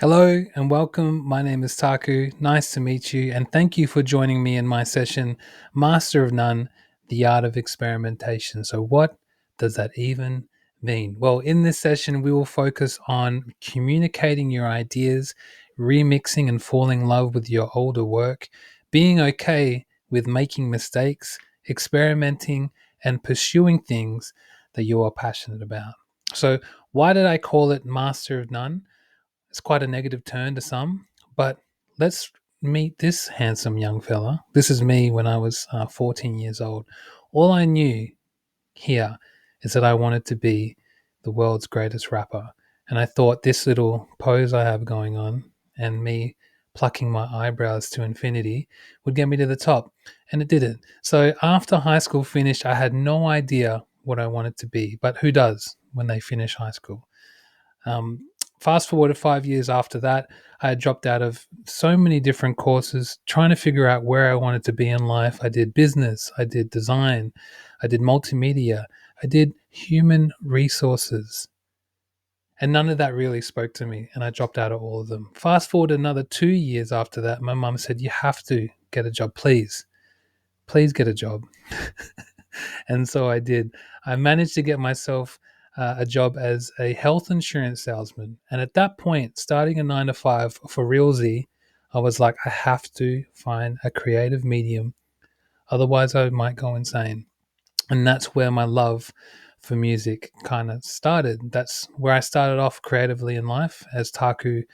Hello and welcome. My name is Taku. Nice to meet you, and thank you for joining me in my session, Master of None, the Art of Experimentation. So, what does that even mean? Well, in this session, we will focus on communicating your ideas, remixing and falling in love with your older work, being okay with making mistakes, experimenting, and pursuing things that you are passionate about. So, why did I call it Master of None? It's quite a negative turn to some, but let's meet this handsome young fella. This is me when I was 14 years old. All I knew here is that I wanted to be the world's greatest rapper. And I thought this little pose I have going on and me plucking my eyebrows to infinity would get me to the top. And it didn't. So after high school finished, I had no idea what I wanted to be. But who does when they finish high school? Fast forward to 5 years after that, I had dropped out of so many different courses, trying to figure out where I wanted to be in life. I did business, I did design, I did multimedia, I did human resources. And none of that really spoke to me, and I dropped out of all of them. Fast forward another 2 years after that, my mum said, "You have to get a job, please. Please get a job." And so I did. I managed to get myself a job as a health insurance salesman. And at that point, starting a 9 to 5 for realsy, I was like, I have to find a creative medium. Otherwise, I might go insane. And that's where my love for music kind of started. That's where I started off creatively in life as Taku,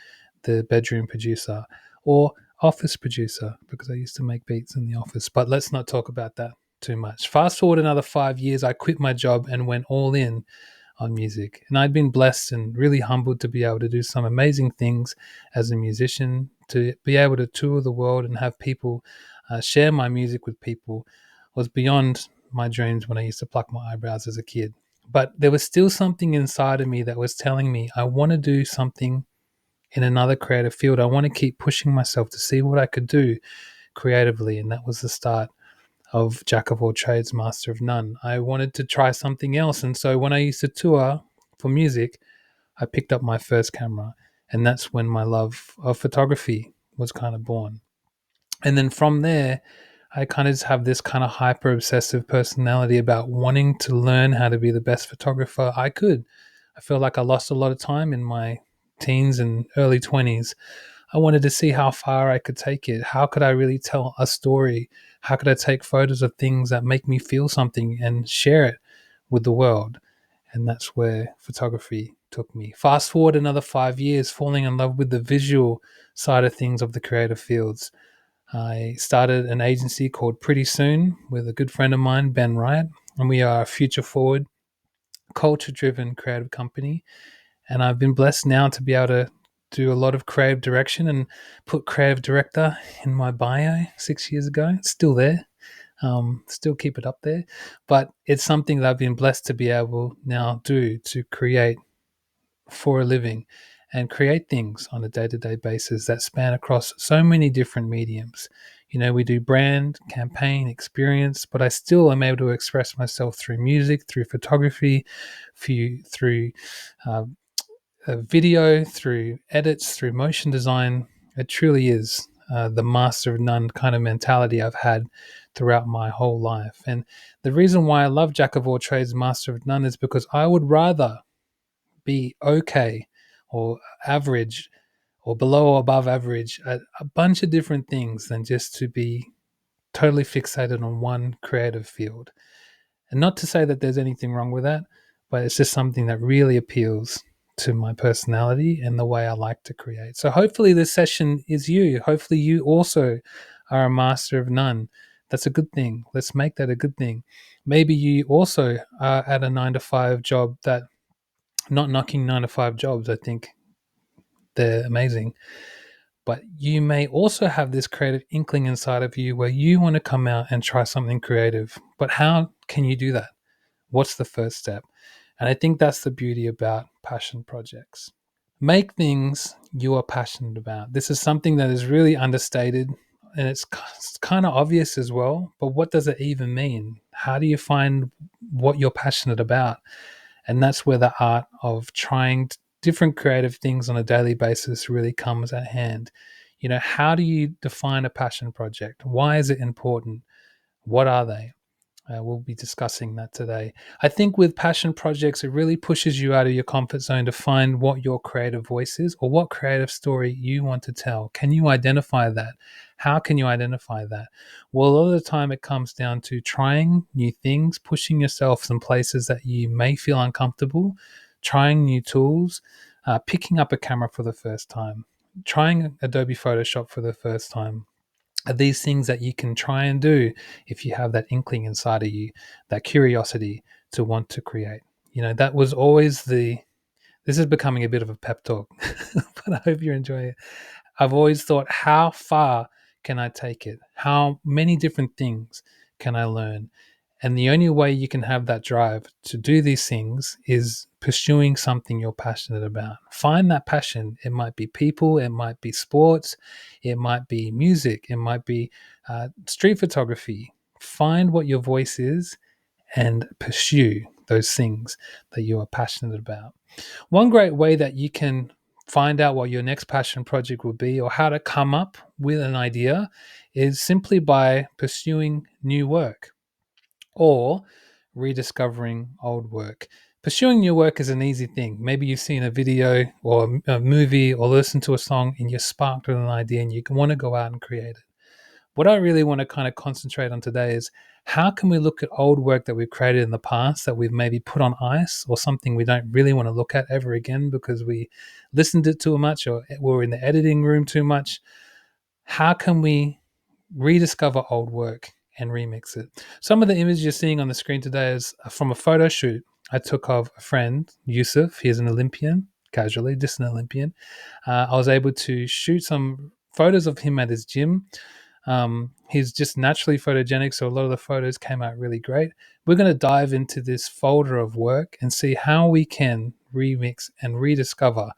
the bedroom producer, or office producer, because I used to make beats in the office. But let's not talk about that too much. Fast forward another 5 years, I quit my job and went all in on music. And I'd been blessed and really humbled to be able to do some amazing things as a musician, to be able to tour the world and have people share my music with people was beyond my dreams when I used to pluck my eyebrows as a kid. But there was still something inside of me that was telling me I want to do something in another creative field. I want to keep pushing myself to see what I could do creatively. And that was the start of Jack of all trades, master of none. I wanted to try something else. And so when I used to tour for music, I picked up my first camera. And that's when my love of photography was kind of born. And then from there, I kind of just have this kind of hyper obsessive personality about wanting to learn how to be the best photographer I could. I feel like I lost a lot of time in my teens and early 20s. I wanted to see how far I could take it. How could I really tell a story? How could I take photos of things that make me feel something and share it with the world? And that's where photography took me. Fast forward another 5 years, falling in love with the visual side of things of the creative fields. I started an agency called Pretty Soon with a good friend of mine, Ben Wright, and we are a future forward, culture driven creative company. And I've been blessed now to be able to do a lot of creative direction and put creative director in my bio 6 years ago. It's still there. Still keep it up there. But it's something that I've been blessed to be able now do to create for a living and create things on a day-to-day basis that span across so many different mediums. You know, we do brand, campaign, experience, but I still am able to express myself through music, through photography, through uh, video, through edits, through motion design. It truly is the master of none kind of mentality I've had throughout my whole life. And the reason why I love Jack of all trades, master of none is because I would rather be okay or average or below or above average at a bunch of different things than just to be totally fixated on one creative field. And not to say that there's anything wrong with that, but it's just something that really appeals to my personality and the way I like to create. So hopefully this session is you. Hopefully you also are a master of none. That's a good thing. Let's make that a good thing. Maybe you also are at a 9 to 5 job that, not knocking 9 to 5 jobs, I think they're amazing. But you may also have this creative inkling inside of you where you want to come out and try something creative. But how can you do that? What's the first step? And I think that's the beauty about passion projects. Make things you are passionate about. This is something that is really understated and it's kind of obvious as well. But what does it even mean? How do you find what you're passionate about? And that's where the art of trying different creative things on a daily basis really comes at hand. How do you define a passion project? Why is it important? What are they? We'll be discussing that today. I think with passion projects, it really pushes you out of your comfort zone to find what your creative voice is or what creative story you want to tell. Can you identify that? How can you identify that? Well, a lot of the time it comes down to trying new things, pushing yourself in places that you may feel uncomfortable, trying new tools, picking up a camera for the first time, trying Adobe Photoshop for the first time. Are these things that you can try and do if you have that inkling inside of you, that curiosity to want to create? That was always this is becoming a bit of a pep talk, but I hope you're enjoying it. I've always thought, how far can I take it? How many different things can I learn? And the only way you can have that drive to do these things is pursuing something you're passionate about. Find that passion. It might be people, it might be sports, it might be music, it might be street photography. Find what your voice is and pursue those things that you are passionate about. One great way that you can find out what your next passion project will be or how to come up with an idea is simply by pursuing new work or rediscovering old work. Pursuing new work is an easy thing. Maybe you've seen a video or a movie or listened to a song and you're sparked with an idea and you want to go out and create it. What I really want to kind of concentrate on today is how can we look at old work that we've created in the past that we've maybe put on ice or something we don't really want to look at ever again because we listened to it too much or we're in the editing room too much. How can we rediscover old work and remix it? Some of the images you're seeing on the screen today is from a photo shoot I took of a friend, Yusuf. He's an Olympian, casually, just an Olympian. I was able to shoot some photos of him at his gym. He's just naturally photogenic, so a lot of the photos came out really great. We're going to dive into this folder of work and see how we can remix and rediscover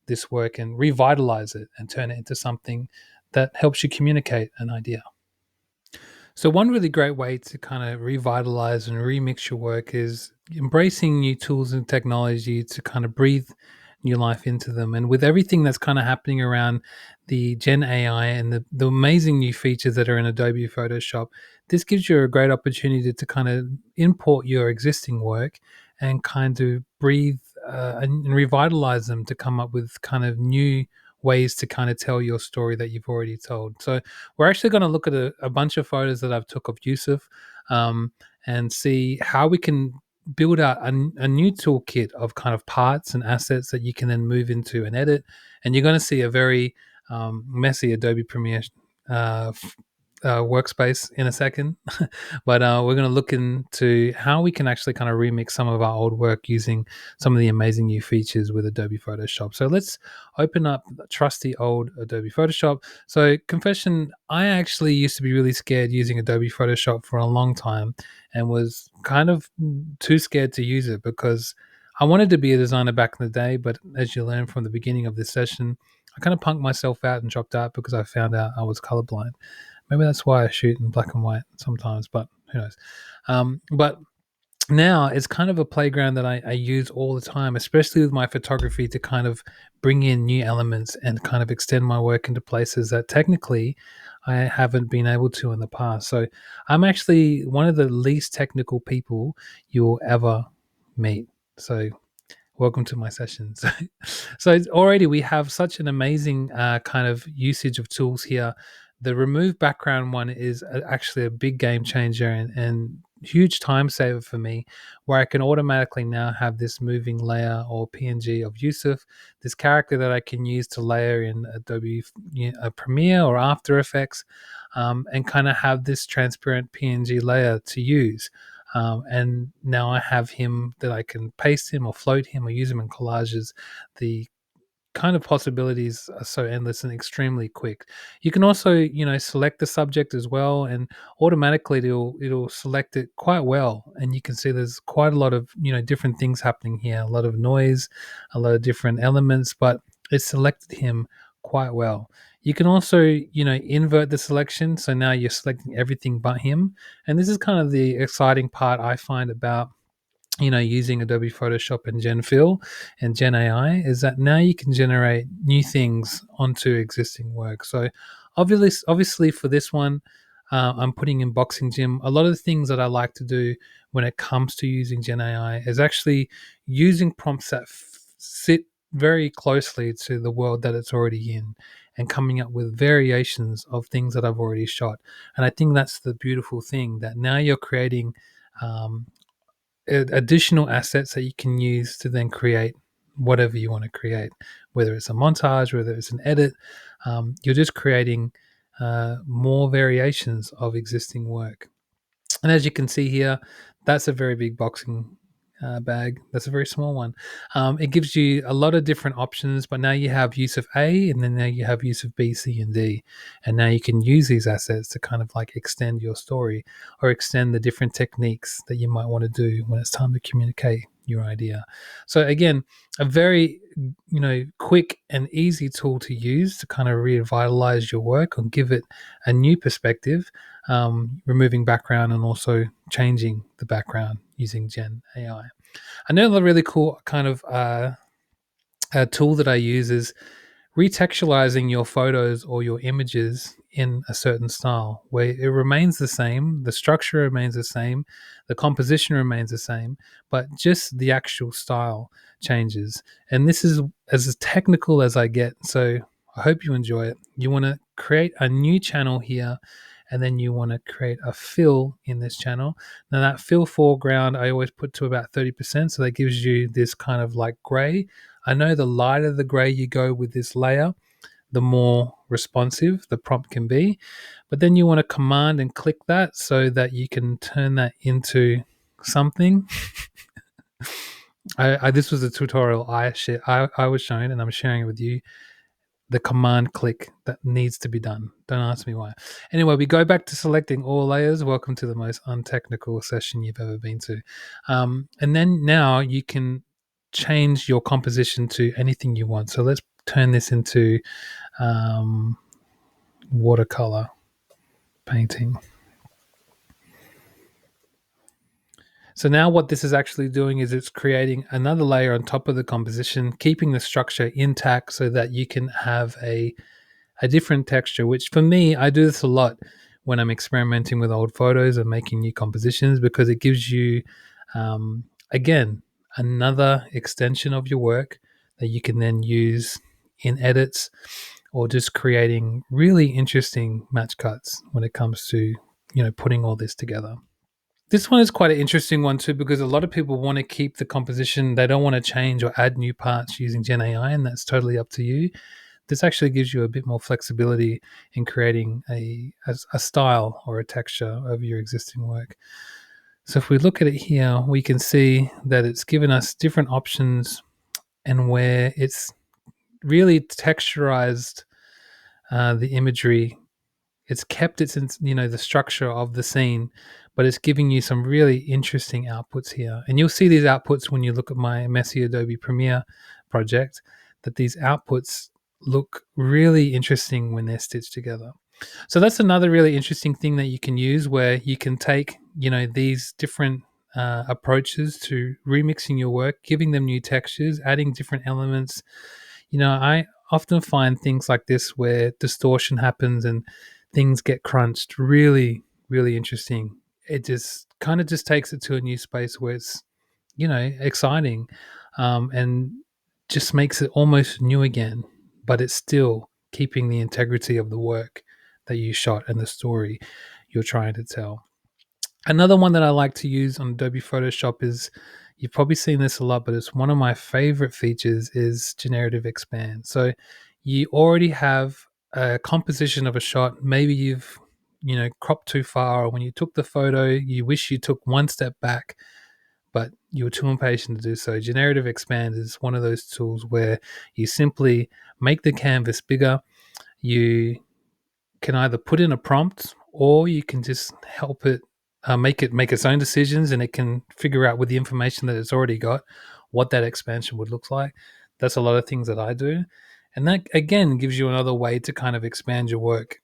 this work and revitalize it and turn it into something that helps you communicate an idea. So, one really great way to kind of revitalize and remix your work is embracing new tools and technology to kind of breathe new life into them. And with everything that's kind of happening around the Gen AI and the amazing new features that are in Adobe Photoshop, this gives you a great opportunity to kind of import your existing work and kind of breathe and revitalize them to come up with kind of new ways to kind of tell your story that you've already told. So we're actually going to look at a bunch of photos that I've took of Yusuf and see how we can build out a new toolkit of kind of parts and assets that you can then move into and edit. And you're going to see a very messy Adobe Premiere workspace in a second. But we're going to look into how we can actually kind of remix some of our old work using some of the amazing new features with Adobe Photoshop. So let's open up trusty old Adobe Photoshop. So confession, I actually used to be really scared using Adobe Photoshop for a long time and was kind of too scared to use it because I wanted to be a designer back in the day, but as you learn from the beginning of this session, I kind of punked myself out and dropped out because I found out I was colorblind. Maybe that's why I shoot in black and white sometimes, but who knows? But now it's kind of a playground that I use all the time, especially with my photography, to kind of bring in new elements and kind of extend my work into places that technically I haven't been able to in the past. So I'm actually one of the least technical people you'll ever meet. So welcome to my sessions. So already we have such an amazing kind of usage of tools here. The remove background one is actually a big game changer and huge time saver for me, where I can automatically now have this moving layer or PNG of Yusuf, this character that I can use to layer in Adobe Premiere or After Effects, and kind of have this transparent PNG layer to use. And now I have him that I can paste him or float him or use him in collages. The kind of possibilities are so endless and extremely quick. You can also, select the subject as well, and automatically it'll select it quite well. And you can see there's quite a lot of different things happening here, a lot of noise, a lot of different elements, but it selected him quite well. You can also, invert the selection, so now you're selecting everything but him. And this is kind of the exciting part I find about using Adobe Photoshop and Gen Fill and Gen AI, is that now you can generate new things onto existing work. So obviously for this one, I'm putting in Boxing Gym. A lot of the things that I like to do when it comes to using Gen AI is actually using prompts that sit very closely to the world that it's already in, and coming up with variations of things that I've already shot. And I think that's the beautiful thing, that now you're creating um, additional assets that you can use to then create whatever you want to create, whether it's a montage, whether it's an edit. You're just creating more variations of existing work. And as you can see here, that's a very big boxing bag. That's a very small one. It gives you a lot of different options, but now you have use of A, and then now you have use of B, C, and D. And now you can use these assets to kind of like extend your story, or extend the different techniques that you might want to do when it's time to communicate your idea. So again, a very quick and easy tool to use to kind of revitalize your work and give it a new perspective, removing background and also changing the background using Gen AI. Another really cool kind of tool that I use is retextualizing your photos or your images in a certain style where it remains the same, the structure remains the same, the composition remains the same, but just the actual style changes. And this is as technical as I get. So I hope you enjoy it. You want to create a new channel here, and then you want to create a fill in this channel. Now that fill foreground I always put to about 30%, so that gives you this kind of like gray. I know the lighter the gray you go with this layer, the more responsive the prompt can be. But then you want to command and click that so that you can turn that into something. This was a tutorial I was shown, and I'm sharing it with you. The command click that needs to be done. Don't ask me why. Anyway, we go back to selecting all layers. Welcome to the most untechnical session you've ever been to. And then now you can change your composition to anything you want. So let's turn this into watercolor painting. So now what this is actually doing is it's creating another layer on top of the composition, keeping the structure intact so that you can have a different texture, which for me, I do this a lot when I'm experimenting with old photos and making new compositions, because it gives you, again, another extension of your work that you can then use in edits, or just creating really interesting match cuts when it comes to, putting all this together. This one is quite an interesting one too, because a lot of people want to keep the composition. They don't want to change or add new parts using Gen AI, and that's totally up to you. This actually gives you a bit more flexibility in creating a style or a texture over your existing work. So if we look at it here, we can see that it's given us different options, and where it's really texturized the imagery. It's kept its, the structure of the scene, but it's giving you some really interesting outputs here. And you'll see these outputs when you look at my messy Adobe Premiere project, that these outputs look really interesting when they're stitched together. So that's another really interesting thing that you can use, where you can take, these different approaches to remixing your work, giving them new textures, adding different elements. I often find things like this where distortion happens and things get crunched really, really interesting. It just kind of just takes it to a new space where it's, exciting, and just makes it almost new again, but it's still keeping the integrity of the work that you shot and the story you're trying to tell. Another one that I like to use on Adobe Photoshop is, you've probably seen this a lot, but it's one of my favorite features, is generative expand. So you already have a composition of a shot. Maybe you've, cropped too far, or when you took the photo, you wish you took one step back, but you were too impatient to do so. Generative expand is one of those tools where you simply make the canvas bigger. You can either put in a prompt, or you can just help it make its own decisions, and it can figure out with the information that it's already got what that expansion would look like. That's a lot of things that I do, and that again gives you another way to kind of expand your work.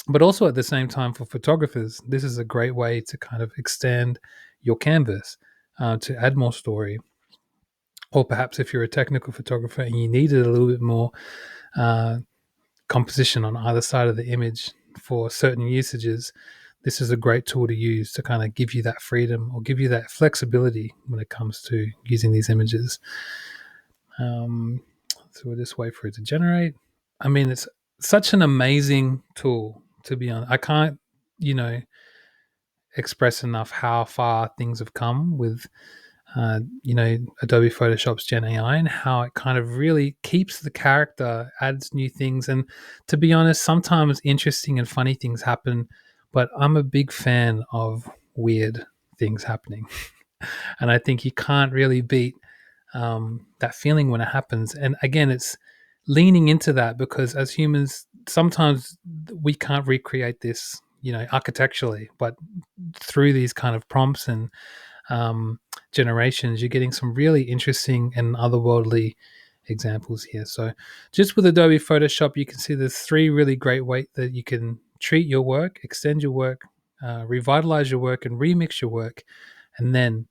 But also at the same time, for photographers, this is a great way to kind of extend your canvas. to add more story. Or perhaps if you're a technical photographer and you needed a little bit more uh, composition on either side of the image for certain usages, this is a great tool to use to kind of give you that freedom or give you that flexibility when it comes to using these images. So we'll just wait for it to generate. I mean, it's such an amazing tool, to be honest. I can't, you know, express enough how far things have come with Adobe Photoshop's Gen AI, and how it kind of really keeps the character, adds new things. And to be honest, sometimes interesting and funny things happen, but I'm a big fan of weird things happening. And I think you can't really beat that feeling when it happens. And again, it's leaning into that, because as humans, sometimes we can't recreate this, architecturally, but through these kind of prompts and generations, you're getting some really interesting and otherworldly examples here. So just with Adobe Photoshop, you can see there's three really great ways that you can treat your work, extend your work, revitalize your work, and remix your work. And then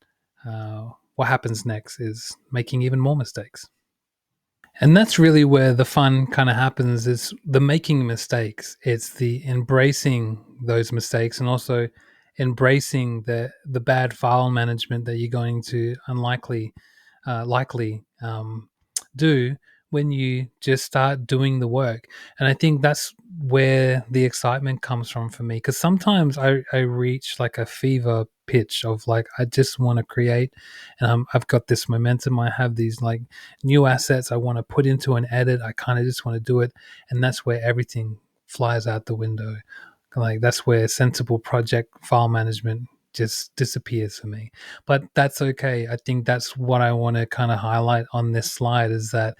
what happens next is making even more mistakes. And that's really where the fun kind of happens, is the making mistakes. It's the embracing those mistakes, and also embracing the bad file management that you're going to likely do when you just start doing the work. And I think that's where the excitement comes from for me, because sometimes I reach like a fever pitch of like, I just want to create, and I've got this momentum. I have these like new assets I want to put into an edit. I kind of just want to do it. And that's where everything flies out the window. Like that's where sensible project file management just disappears for me. But that's okay. I think that's what I want to kind of highlight on this slide, is that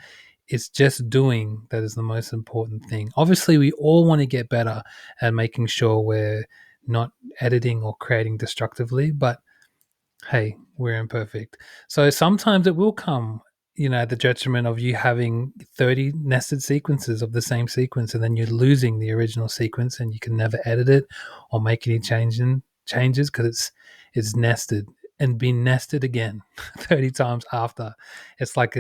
it's just doing that is the most important thing. Obviously, we all want to get better at making sure we're not editing or creating destructively, but hey, we're imperfect. So sometimes it will come, at the detriment of you having 30 nested sequences of the same sequence, and then you're losing the original sequence and you can never edit it or make any changes because it's nested and been nested again 30 times after. It's like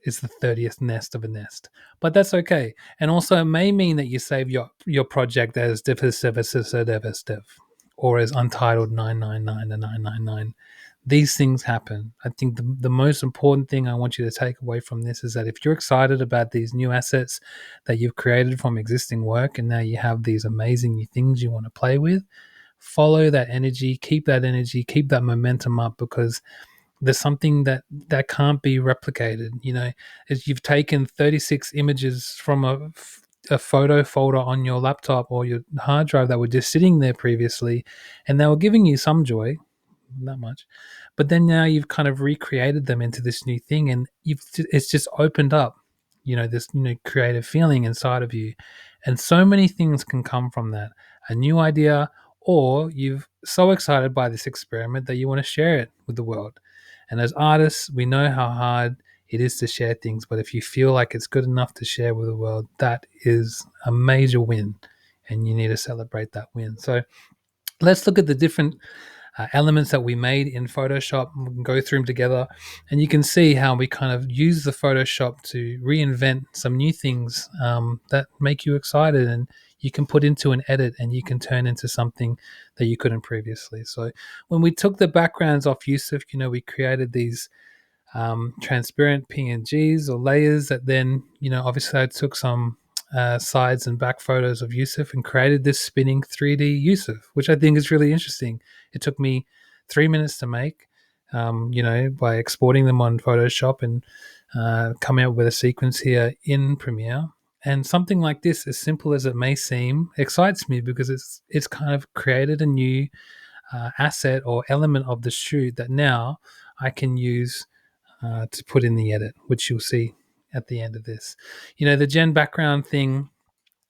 it's the 30th nest of a nest, but that's okay. And also, it may mean that you save your project as div or as untitled 999 and 999. These things happen. I think the most important thing I want you to take away from this is that if you're excited about these new assets that you've created from existing work, and now you have these amazing new things you want to play with, follow that energy, keep that momentum up, because there's something that can't be replicated. Is you've taken 36 images from a photo folder on your laptop or your hard drive that were just sitting there previously, and they were giving you some joy, not much, but then now you've kind of recreated them into this new thing, and it's just opened up, this creative feeling inside of you. And so many things can come from that. A new idea, or you've so excited by this experiment that you want to share it with the world. And as artists, we know how hard it is to share things, but if you feel like it's good enough to share with the world, that is a major win, and you need to celebrate that win. So let's look at the different elements that we made in Photoshop. We can go through them together, and you can see how we kind of use the Photoshop to reinvent some new things that make you excited, and you can put into an edit and you can turn into something that you couldn't previously. So when we took the backgrounds off Yusuf, we created these transparent PNGs or layers that then, obviously I took some sides and back photos of Yusuf and created this spinning 3D Yusuf, which I think is really interesting. It took me 3 minutes to make, by exporting them on Photoshop and coming up with a sequence here in Premiere. And something like this, as simple as it may seem, excites me because it's kind of created a new asset or element of the shoot that now I can use to put in the edit, which you'll see at the end of this. The gen background thing,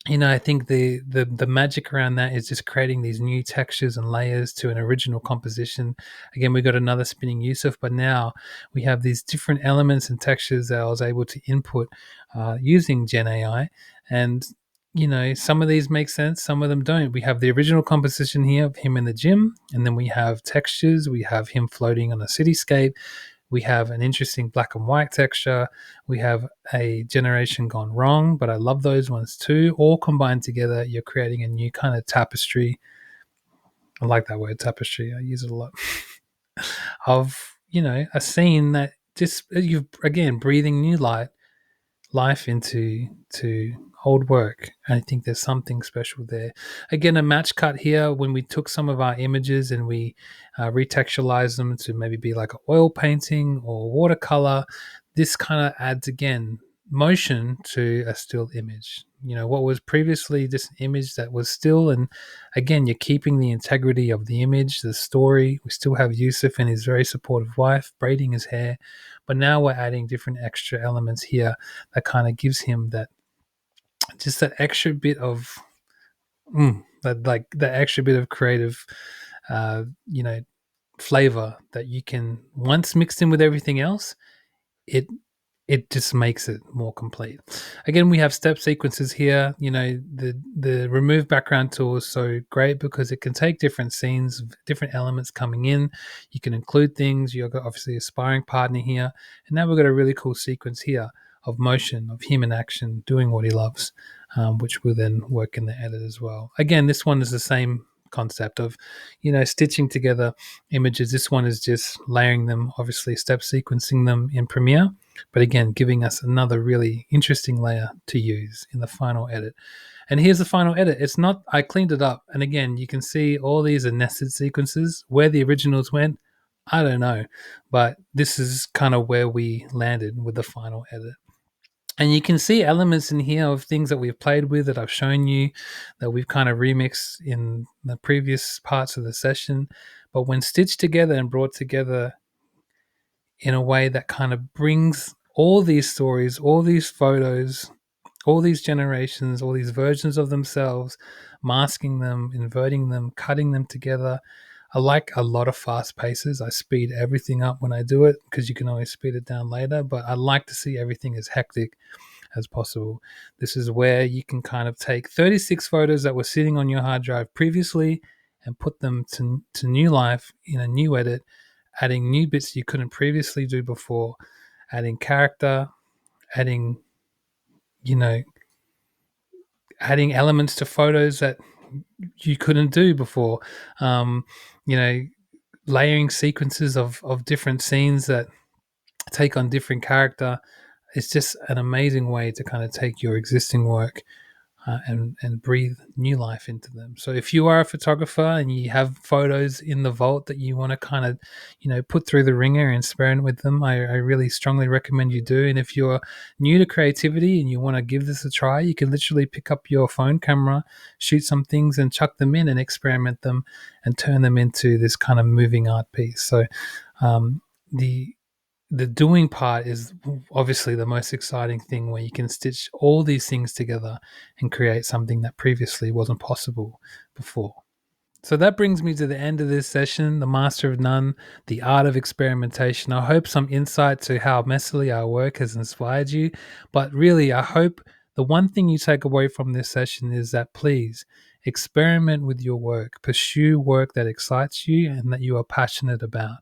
I think the magic around that is just creating these new textures and layers to an original composition. Again, we got another spinning Yusuf, but now we have these different elements and textures that I was able to input using Gen AI. And some of these make sense, some of them don't. We have the original composition here of him in the gym, and then we have textures. We have him floating on a cityscape. We have an interesting black and white texture. We have a generation gone wrong, but I love those ones too. All combined together, you're creating a new kind of tapestry. I like that word, tapestry. I use it a lot. Of, a scene that just, you've, again, breathing new life into old work. And I think there's something special there. Again, a match cut here, when we took some of our images and we retextualized them to maybe be like an oil painting or watercolor. This kind of adds, again, motion to a still image. What was previously just an image that was still, and again, you're keeping the integrity of the image, the story. We still have Yusuf and his very supportive wife braiding his hair, but now we're adding different extra elements here that kind of gives him that extra bit of that extra bit of creative uh, you know flavor that you can, once mixed in with everything else, it it just makes it more complete. Again, we have step sequences here. The remove background tool is so great because it can take different scenes, different elements coming in. You can include things. You've got obviously a sparring partner here, and now we've got a really cool sequence here of motion, of him in action doing what he loves, which will then work in the edit as well. Again, this one is the same concept of stitching together images. This one is just layering them, obviously step sequencing them in Premiere, but again, giving us another really interesting layer to use in the final edit. And here's the final edit. It's not, I cleaned it up. And again, you can see all these are nested sequences. Where the originals went, I don't know. But this is kind of where we landed with the final edit. And you can see elements in here of things that we've played with, that I've shown you, that we've kind of remixed in the previous parts of the session. But when stitched together and brought together in a way that kind of brings all these stories, all these photos, all these generations, all these versions of themselves, masking them, inverting them, cutting them together. I like a lot of fast paces. I speed everything up when I do it because you can always speed it down later, but I like to see everything as hectic as possible. This is where you can kind of take 36 photos that were sitting on your hard drive previously and put them to new life in a new edit, adding new bits you couldn't previously do before, adding character, adding, you know, adding elements to photos that you couldn't do before, um, you know, layering sequences of different scenes that take on different character. It's just an amazing way to kind of take your existing work and breathe new life into them. So if you are a photographer and you have photos in the vault that you want to kind of, put through the ringer and experiment with them, I really strongly recommend you do. And if you're new to creativity and you want to give this a try, you can literally pick up your phone camera, shoot some things and chuck them in and experiment them and turn them into this kind of moving art piece. So the the doing part is obviously the most exciting thing, where you can stitch all these things together and create something that previously wasn't possible before. So that brings me to the end of this session, The Master of None, The Art of Experimentation. I hope some insight to how messily our work has inspired you. But really, I hope the one thing you take away from this session is that please experiment with your work. Pursue work that excites you and that you are passionate about.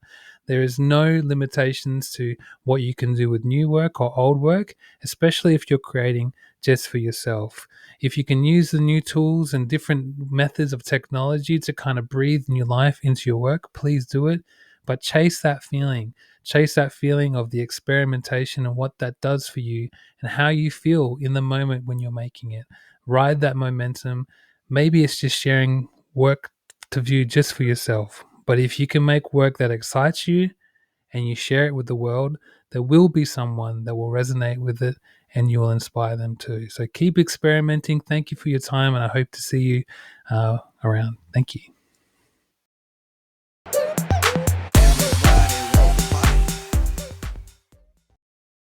There is no limitations to what you can do with new work or old work, especially if you're creating just for yourself. If you can use the new tools and different methods of technology to kind of breathe new life into your work, please do it. But chase that feeling. Chase that feeling of the experimentation and what that does for you and how you feel in the moment when you're making it. Ride that momentum. Maybe it's just sharing work to view just for yourself. But if you can make work that excites you and you share it with the world, there will be someone that will resonate with it and you will inspire them too. So keep experimenting. Thank you for your time, and I hope to see you around. Thank you.